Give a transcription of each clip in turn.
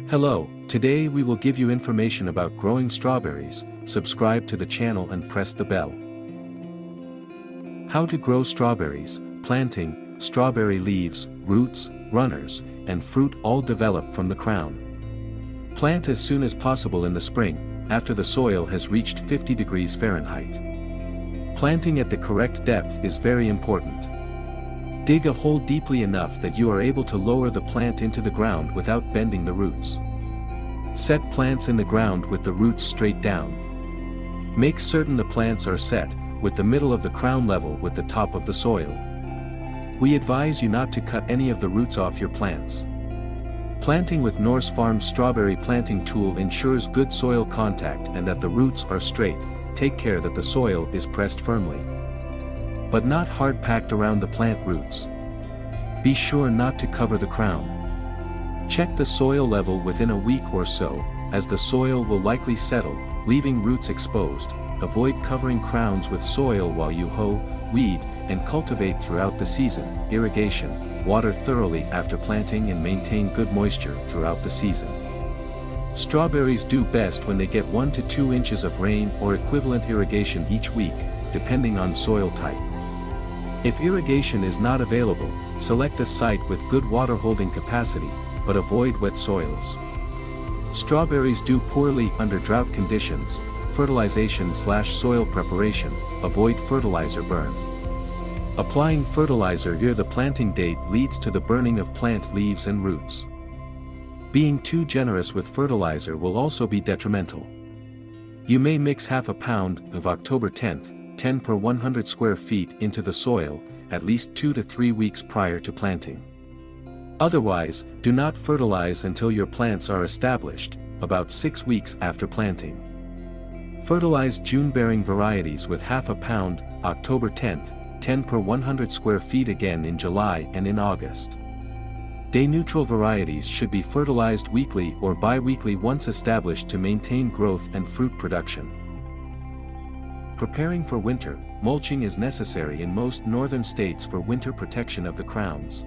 Hello, today we will give you information about growing strawberries. Subscribe to the channel and press the bell. How to grow strawberries. Planting, strawberry leaves, roots, runners, and fruit all develop from the crown. Plant as soon as possible in the spring, after the soil has reached 50 degrees Fahrenheit. Planting at the correct depth is very important. Dig a hole deeply enough that you are able to lower the plant into the ground without bending the roots. Set plants in the ground with the roots straight down. Make certain the plants are set, with the middle of the crown level with the top of the soil. We advise you not to cut any of the roots off your plants. Planting with Nourse Farms strawberry planting tool ensures good soil contact and that the roots are straight. Take care that the soil is pressed firmly, but not hard packed around the plant roots. Be sure not to cover the crown. Check the soil level within a week or so, as the soil will likely settle, leaving roots exposed. Avoid covering crowns with soil while you hoe, weed, and cultivate throughout the season. Irrigation, water thoroughly after planting and maintain good moisture throughout the season. Strawberries do best when they get 1 to 2 inches of rain or equivalent irrigation each week, depending on soil type. If irrigation is not available, select a site with good water holding capacity, but avoid wet soils. Strawberries do poorly under drought conditions. Fertilization/soil preparation, avoid fertilizer burn. Applying fertilizer near the planting date leads to the burning of plant leaves and roots. Being too generous with fertilizer will also be detrimental. You may mix half a pound of October 10th, 10 per 100 square feet into the soil, at least 2 to 3 weeks prior to planting. Otherwise, do not fertilize until your plants are established, about 6 weeks after planting. Fertilize June-bearing varieties with half a pound, October 10th, 10 per 100 square feet again in July and in August. Day-neutral varieties should be fertilized weekly or bi-weekly once established to maintain growth and fruit production. Preparing for winter, mulching is necessary in most northern states for winter protection of the crowns.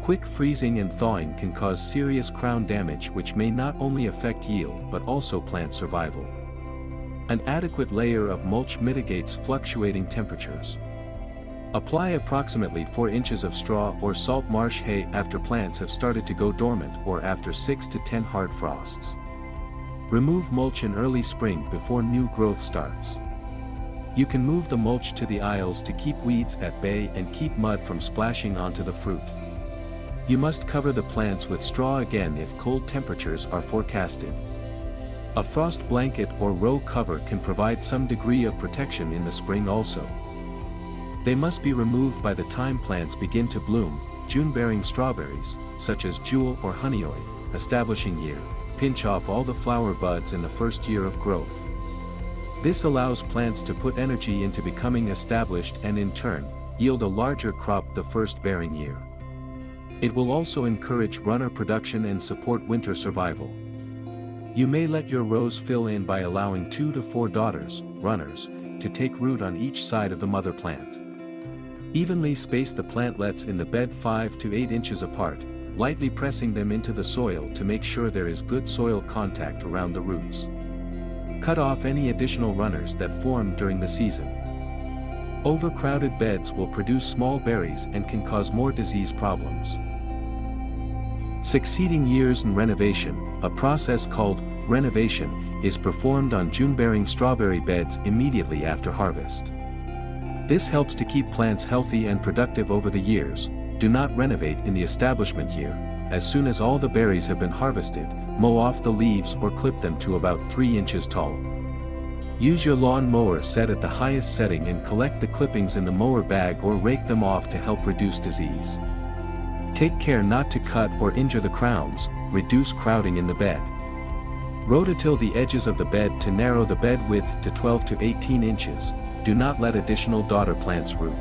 Quick freezing and thawing can cause serious crown damage which may not only affect yield but also plant survival. An adequate layer of mulch mitigates fluctuating temperatures. Apply approximately 4 inches of straw or salt marsh hay after plants have started to go dormant or after 6 to 10 hard frosts. Remove mulch in early spring before new growth starts. You can move the mulch to the aisles to keep weeds at bay and keep mud from splashing onto the fruit. You must cover the plants with straw again if cold temperatures are forecasted. A frost blanket or row cover can provide some degree of protection in the spring also. They must be removed by the time plants begin to bloom. June-bearing strawberries, such as jewel or honeyoy, establishing year, pinch off all the flower buds in the first year of growth. This allows plants to put energy into becoming established and in turn, yield a larger crop the first bearing year. It will also encourage runner production and support winter survival. You may let your rows fill in by allowing 2 to 4 daughters, runners, to take root on each side of the mother plant. Evenly space the plantlets in the bed 5 to 8 inches apart, lightly pressing them into the soil to make sure there is good soil contact around the roots. Cut off any additional runners that form during the season. Overcrowded beds will produce small berries and can cause more disease problems. Succeeding years in renovation, a process called renovation, is performed on June-bearing strawberry beds immediately after harvest. This helps to keep plants healthy and productive over the years. Do not renovate in the establishment year. As soon as all the berries have been harvested, mow off the leaves or clip them to about 3 inches tall. Use your lawn mower set at the highest setting and collect the clippings in the mower bag or rake them off to help reduce disease. Take care not to cut or injure the crowns. Reduce crowding in the bed. Rototill the edges of the bed to narrow the bed width to 12 to 18 inches. Do not let additional daughter plants root.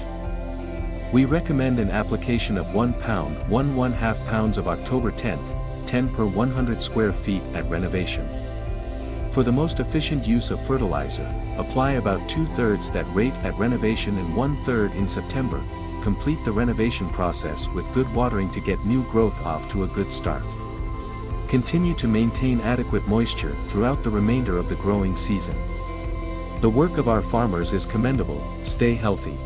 We recommend an application of 1 pound, 1/2 pounds of October 10th, 10 per 100 square feet at renovation. For the most efficient use of fertilizer, apply about 2/3 that rate at renovation and 1/3 in September. Complete the renovation process with good watering to get new growth off to a good start. Continue to maintain adequate moisture throughout the remainder of the growing season. The work of our farmers is commendable. Stay healthy.